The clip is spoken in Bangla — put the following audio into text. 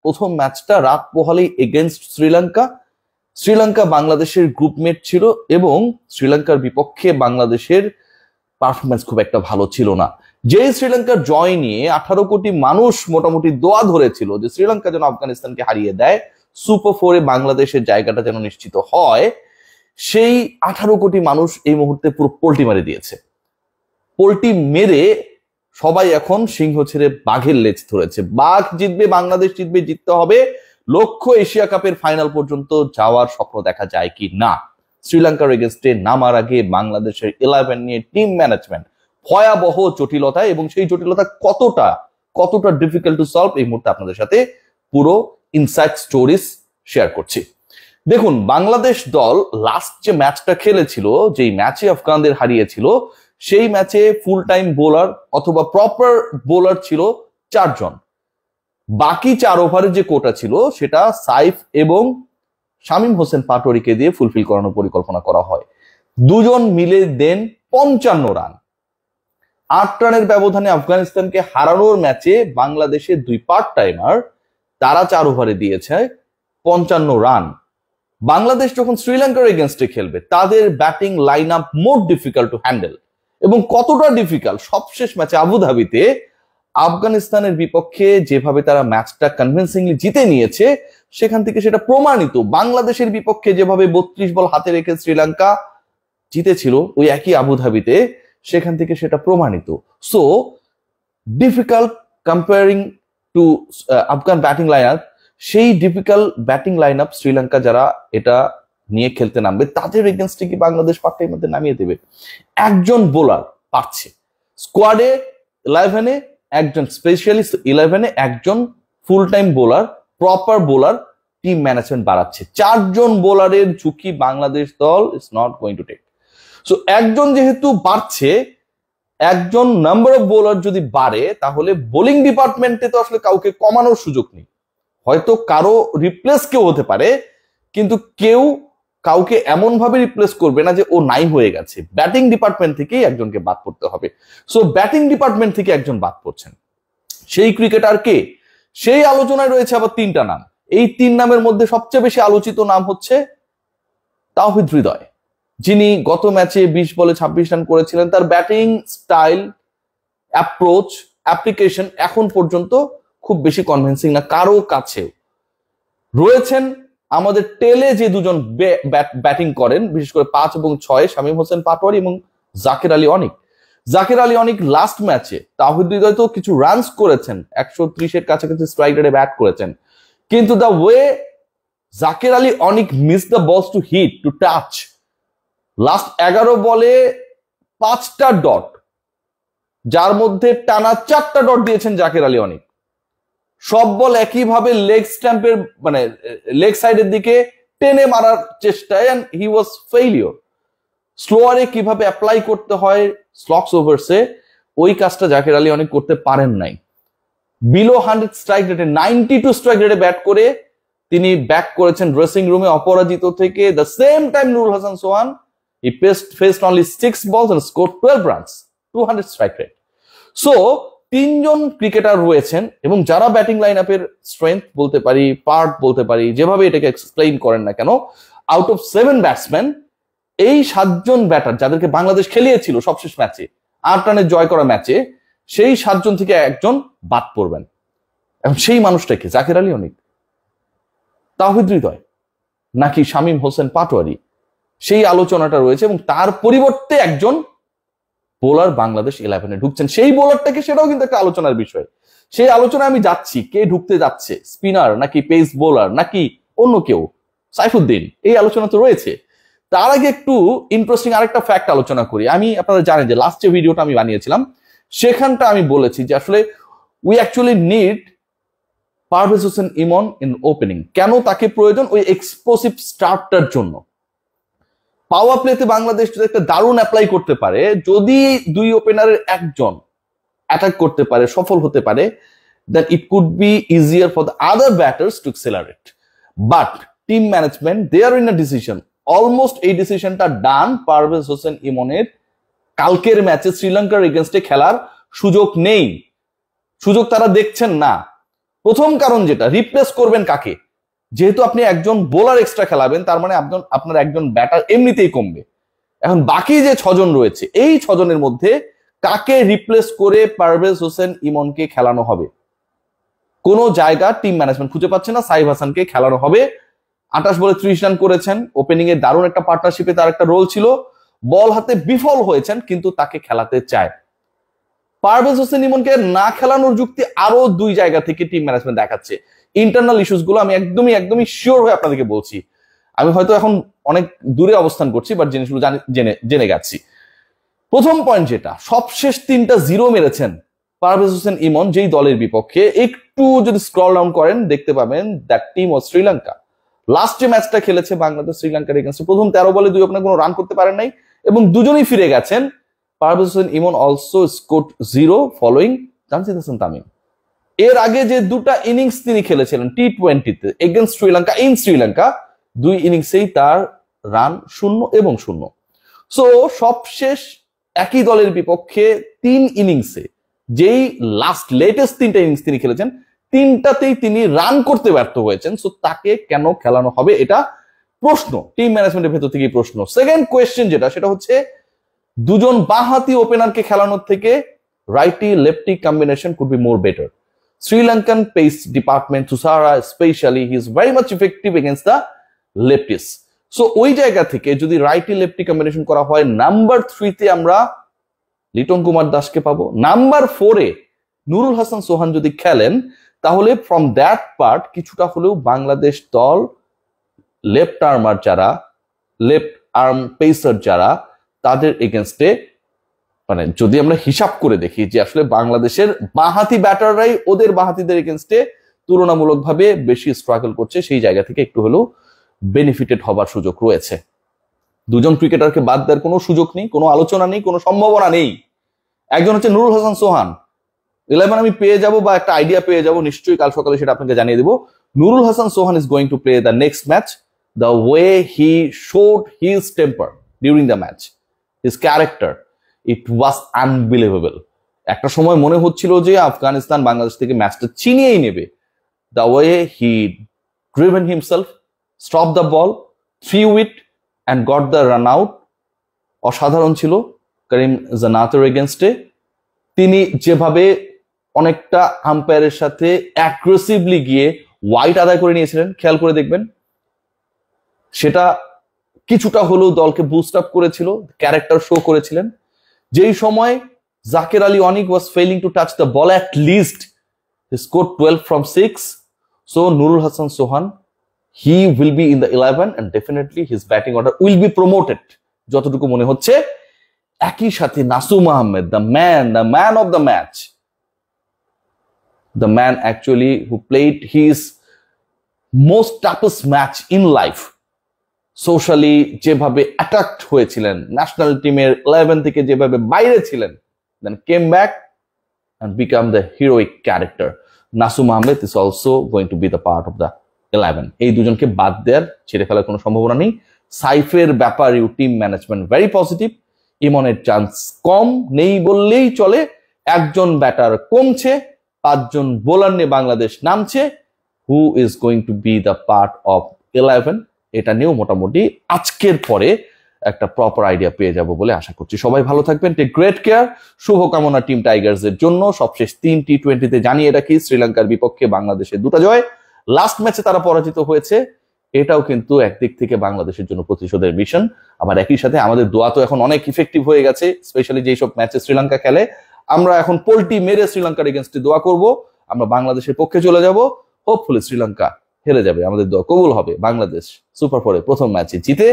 প্রথম ম্যাচটা রাত পোহালেই এগেইনস্ট শ্রীলঙ্কা। শ্রীলঙ্কা বাংলাদেশের গ্রুপমেট ছিল এবং শ্রীলঙ্কার বিপক্ষে বাংলাদেশের পারফরমেন্স খুব একটা ভালো ছিল না। যে শ্রীলঙ্কার জয় নিয়ে 18 কোটি মানুষ মোটামুটি দোয়া ধরেছিল যে শ্রীলঙ্কা যেন আফগানিস্তানকে হারিয়ে দেয়, সুপার 4-এ বাংলাদেশের জায়গাটা যেন নিশ্চিত হয়, সেই 18 কোটি মানুষ এই মুহূর্তে পুরো পোল্টি মেরে দিয়েছে। পোল্টি মেরে সবাই এখন সিংহ ছেড়ে বাঘের লেজ ধরেছে। বাঘ জিতবে, বাংলাদেশ জিতবে, জিততে হবে, লক্ষ্য এশিয়া কাপের ফাইনাল পর্যন্ত যাওয়ার স্বপ্ন দেখা যায় কি না। শ্রীলঙ্কার এগেইনস্টে নামার আগে বাংলাদেশের 11 নিয়ে টিম ম্যানেজমেন্ট ভয়াবহ জটিলতায়, এবং সেই জটিলতা কতটা ডিফিকাল্ট টু সলভ এই মুহূর্তে আপনাদের সাথে পুরো ইনসাইড স্টোরিজ শেয়ার করছি। দেখুন, বাংলাদেশ দল লাস্ট যে ম্যাচটা খেলেছিল, যেই ম্যাচে আফগানদের হারিয়েছিল, সেই ম্যাচে ফুল টাইম বোলার অথবা প্রপার বোলার ছিল 4 জন। বাকি 4 ওভারের যে কোটা ছিল সেটা সাইফ এবং শামীম হোসেন পাটোয়ারিকে দিয়ে ফুলফিল করানোর পরিকল্পনা করা হয়। 2 জন মিলে দেন 55 রান। 8 রানের ব্যবধানে আফগানিস্তানকে হারানোর ম্যাচে বাংলাদেশের 2 পার্ট টাইমার তারা 4 ওভারে দিয়েছে 55 রান। বাংলাদেশ যখন শ্রীলঙ্কার এগেইনস্টে খেলবে, তাদের batting line up more difficult to handle. এবং কতটা ডিফিকাল্ট, সবশেষ ম্যাচে আবুধাবিতে আফগানিস্তানের বিপক্ষে যেভাবে তারা ম্যাচটা কনভিন্সিংলি জিতে নিয়েছে, সেখান থেকে সেটা প্রমাণিত। বাংলাদেশের বিপক্ষে যেভাবে 32 বল হাতে রেখে শ্রীলঙ্কা জিতেছিল ওই একই আবুধাবিতে, সেখান থেকে সেটা প্রমাণিত। So difficult comparing to Afghan batting line up, সেই difficult batting line up Sri Lanka যারা এটা নিয়ে খেলতে নামবে, তাদের এগেইনস্টে কি বাংলাদেশ পার্টের মধ্যে নামিয়ে দেবে? একজন বোলার পারছে, স্কোয়াডে 11-এ একজন, স্পেশালিস্ট 11-এ একজন full time bowler, proper bowler, team management বাড়াচ্ছে। 4 জন বোলারের ঝুঁকি বাংলাদেশ দল is not going to take. So একজন যেহেতু বাড়ছে, একজন নাম্বার অফ বোলার যদি বাড়ে, তাহলে বোলিং ডিপার্টমেন্টে তো আসলে কাউকে কমানোর সুযোগ নেই। হয়তো কারো রিপ্লেস কেউ হতে পারে, কিন্তু কেউ কাউকে এমন ভাবে রিপ্লেস করবে না যে ও নাই হয়ে গেছে। ব্যাটিং ডিপার্টমেন্ট থেকেই একজনকে বাদ পড়তে হবে। সো ব্যাটিং ডিপার্টমেন্ট থেকে একজন বাদ পড়ছেন, সেই ক্রিকেটার কে? সেই আলোচনায় রয়েছে আবার 3টা নাম। এই 3 নামের মধ্যে সবচেয়ে বেশি আলোচিত নাম হচ্ছে তাওহিদ হৃদয়, যিনি গত ম্যাচে 20 বলে 26 রান করেছিলেন। তার ব্যাটিং স্টাইল, অ্যাপ্রোচ, অ্যাপ্লিকেশন এখন পর্যন্ত খুব বেশি কনভিন্সিং না কারো কাছে। রয়েছেন আমাদের টেলে যে 2 জন ব্যাটিং করেন, বিশেষ করে 5 এবং 6, শামীম হোসেন পাটোয়ারি এবং জাকির আলী অনিক। জাকির আলী অনিক লাস্ট ম্যাচে তাওহিদ হৃদয় তো কিছু রানস করেছেন, 130-এর কাছাকাছি স্ট্রাইক রেটে ব্যাট করেছেন, কিন্তু the way Jaker Ali Anik miss the balls to hit, to touch, last 11 বলে 5টা ডট, যার মধ্যে টানা 4টা ডট দিয়েছেন জাকির আলী অনিক। সব বল একইভাবে লেগ স্ট্যাম্পের মানে লেগ সাইডের দিকে টেনে মারার চেষ্টায়, এন্ড হি ওয়াজ ফেইলিওর। স্লোয়ারে কিভাবে অ্যাপ্লাই করতে হয় স্লক্স ওভারসে, ওই কাজটা জাকির আলী অনিক করতে পারেন নাই। বিলো 100 স্ট্রাইক রেটে, 92 স্ট্রাইক রেটে ব্যাট করে তিনি ব্যাক করেছেন ড্রেসিং রুমে অপরাজিত থেকে। The same time Nurul Hasan Sohan, he faced only 6 balls and scored 12 runs, 200 strike rate. So 3 John cricketer রয়েছেন, এবং যারা ব্যাটিং লাইন আপের স্ট্রেংথ বলতে পারি, পার্ট বলতে পারি, যেভাবে এটাকে এক্সপ্লেইন করেন না কেন, আউট অফ 7 ব্যাটসম্যান, এই 7 জন ব্যাটার যাদেরকে বাংলাদেশ খেলিয়েছিল সবশেষ ম্যাচে 8 রানের জয় করা ম্যাচে, সেই 7 জন থেকে একজন বাদ পড়বেন। এখন সেই মানুষটাকে জাকির আলী অনিক, তাওহিদ হৃদয় নাকি শামীম হোসেন পাটোয়ারি, সেই আলোচনাটা রয়েছে। এবং তার পরিবর্তে একজন বোলার বাংলাদেশ 11-এ ঢুকছেন, সেই বোলারটাকে, সেটাও কিন্তু একটা আলোচনার বিষয়। সেই আলোচনায় আমি যাচ্ছি, কে ঢুকতে যাচ্ছে, স্পিনার নাকি পেস বোলার নাকি অন্য কেউ, সাইফুদ্দিন, এই আলোচনা তো রয়েছে। তার আগে একটু ইন্টারেস্টিং আরেকটা ফ্যাক্ট আলোচনা করি। আপনারা জানেন যে লাস্ট যে ভিডিওটা আমি বানিয়েছিলাম, সেখানটা আমি বলেছি যে আসলে we actually need Parvez Hossain Emon in opening. কেন তাকে প্রয়োজন? ওই এক্সপ্লোসিভ স্টার্টটার জন্য। পাওয়ার প্লেতে বাংলাদেশ যদি একটা দারুণ অ্যাপ্লাই করতে পারে, যদি 2 ওপেনারের একজন অ্যাটাক করতে পারে, সফল হতে পারে, then it could be easier for the other batters to accelerate. But team management, they are in a decision, almost এই ডিসিশনটা ডান। পারভেজ হোসেন ইমনের কালকের ম্যাচে শ্রীলঙ্কার এগেইনস্টে খেলার সুযোগ নেই, সুযোগ তারা দেখছেন না। প্রথম কারণ যেটা, রিপ্লেস করবেন কাকে? যেহেতু আপনি একজন বোলার এক্সট্রা খেলাবেন, তার মানে আপনার একজন ব্যাটার এমনিতেই কমবে। এখন বাকি যে 6 জন রয়েছে, এই 6 জনের মধ্যে কাকে রিপ্লেস করে পারভেজ হোসেন ইমনকে খেলানো হবে? কোন জায়গা টিম ম্যানেজমেন্ট খুঁজে পাচ্ছে না। সাইফ হাসানকে খেলানো হবে। 28 বলে 30 রান করেছেন, ওপেনিং এ দারুণ একটা পার্টনারশিপে তার একটা রোল ছিল, বল হাতে বিফল হয়েছেন, কিন্তু তাকে খেলাতে চায়। পারভেজ হোসেন ইমনকে না খেলানোর যুক্তি আরো 2 জায়গা থেকে টিম ম্যানেজমেন্ট দেখাচ্ছে। ইন্টারনাল ইস্যুস গুলো আমি একদমই শিওর হয়ে আপনাদেরকে বলছি। আমি হয়তো এখন অনেক দূরে অবস্থান করছি, বাট জিনিসগুলো জেনে গেছি। প্রথম পয়েন্ট যেটা, সবশেষ 3টা 0 মেরেছেন পারভেজ হোসেন ইমন যেই দলের বিপক্ষে। একটু যদি স্ক্রল ডাউন করেন দেখতে পাবেন that team of Sri Lanka. Last যে ম্যাচটা খেলেছে বাংলাদেশ শ্রীলঙ্কার এগেইনস্টে, প্রথম 13 বলে 2 ওপেনার কোনো রান করতে পারেন নাই এবং দুজনেই ফিরে গেছেন। Parvez Hossain Emon also scored 0 following Jamshed Hasan Tamim. এর আগে যে 2টা ইনিংস তিনি খেলেছিলেন টি20তে এগেইনস্ট শ্রীলঙ্কা ইন শ্রীলঙ্কা, 2 ইনিংসেই তার রান 0 এবং 0। সো সবশেষ একই দলের বিপক্ষে 3 ইনিংসে, যেই লেটেস্ট 3টা ইনিংস তিনি খেলেছেন, 3টাতেই তিনি রান করতে ব্যর্থ হয়েছেন। সো তাকে কেন খেলানো হবে, এটা প্রশ্ন, টিম ম্যানেজমেন্টের ভেতর থেকেই প্রশ্ন। সেকেন্ড কোয়েশ্চেন যেটা, সেটা হচ্ছে দুজন বাঁহাতি ওপেনারকে খেলানোর থেকে righty lefty combination could be more better. Sri Lankan pace department, Tushara specially, he is very much effective against the lefties. So ওই জায়গা থেকে যদি রাইটি লেফটি কম্বিনেশন করা হয়, নাম্বার 3-তে আমরা লিটন কুমার দাসকে পাবো। নাম্বার 4-এ নুরুল হাসান সোহান যদি খেলেন, তাহলে ফ্রম দ্যাট পার্ট কিছুটা হলেও বাংলাদেশ দল লেফট আর্ম পেসার যারা, তাদের এগেনস্টে, মানে যদি আমরা হিসাব করে দেখি যে আসলে বাংলাদেশের বাঁহাতি ব্যাটাররাই ওদের বাঁহাতিদের এগেনস্টে তুলনামূলকভাবে বেশি স্ট্রাগল করছে, সেই জায়গা থেকে একটু হলেও বেনিফিটেড হবার সুযোগ রয়েছে। দুজন ক্রিকেটারকে বাদ দেওয়ার কোনো সুযোগ নেই, কোনো আলোচনা নেই, কোনো সম্ভাবনা নেই। একজন হচ্ছে নুরুল হাসান সোহান। 11 আমি পেয়ে যাব বা একটা আইডিয়া পেয়ে যাব, নিশ্চয়ই কাল সকালে সেটা আপনাকে জানিয়ে দেবো। Nurul Hasan Sohan is going to play the next match. The way he showed his temper during the match, his character, it was unbelievable. একটা সময় মনে হচ্ছিল যে আফগানিস্তান বাংলাদেশ থেকে ম্যাচটা ছিনিয়েই নেবে। The way he driven himself, stop the ball, threw it and got the run out, অসাধারণ ছিল। করিম জান্নাতের এগেনস্টে তিনি যেভাবে অনেকটা আম্পায়ারের সাথে অ্যাগ্রেসিভলি গিয়ে ওয়াইড আদায় করে নিয়েছিলেন, খেয়াল করে দেখবেন, সেটা কিছুটা হলেও দলকে বুস্ট আপ করেছিল, ক্যারেক্টার শো করেছিলেন। যেই সময় Jaker Ali Anik was failing to touch the ball, at least he scored 12 from 6. So Nurul Hasan Sohan, he will be in the 11 and definitely his batting order will be promoted যতটুকু মনে হচ্ছে। একই সাথে Nasum Ahmed, the man of the match, the man actually who played his most toughest match in life, socially যেভাবে অ্যাটাকড হয়েছিলেন, ন্যাশনাল টিমের 11 থেকে যেভাবে বাইরে ছিলেন, then came back and become the heroic character. Nasum Ahmed is also going to be the part of the 11. এই দুজনকে বাদ দেওয়ার, ছেড়ে ফেলার কোনো সম্ভাবনা নেই। সাইফের ব্যাপারেও টিম ম্যানেজমেন্ট ভেরি পজিটিভ। ইমনের চান্স কম, নেই বললেই চলে। একজন ব্যাটার কমছে, 5 জন বোলার নিয়ে বাংলাদেশ নামছে। Who is going two B the part of 11, এটা নিয়েও মোটামুটি আজকের পরে একটা প্রপার আইডিয়া পেয়ে যাব বলে আশা করছি। সবাই ভালো থাকবেন, টেক গ্রেট কেয়ার। শুভকামনা টিম টাইগার্স এর জন্য। সবশেষ 3 টি20তে জানিয়ে রাখি, শ্রীলঙ্কার বিপক্ষে বাংলাদেশের 2টা জয়, লাস্ট ম্যাচে তারা পরাজিত হয়েছে। এটাও কিন্তু একদিক থেকে বাংলাদেশের জন্য প্রতিশোধের মিশন। আবার একই সাথে আমাদের দোয়া তো এখন অনেক ইফেক্টিভ হয়ে গেছে, স্পেশালি যেই সব ম্যাচে শ্রীলঙ্কা খেলে। আমরা এখন পোল্টি মেরে শ্রীলঙ্কার এগেনস্টে দোয়া করব, আমরা বাংলাদেশের পক্ষে চলে যাব। হোপফুলি শ্রীলঙ্কা হেরে যাবে, আমাদের দোয়া কবুল হবে, বাংলাদেশ সুপার 4-এ প্রথম ম্যাচে জিতে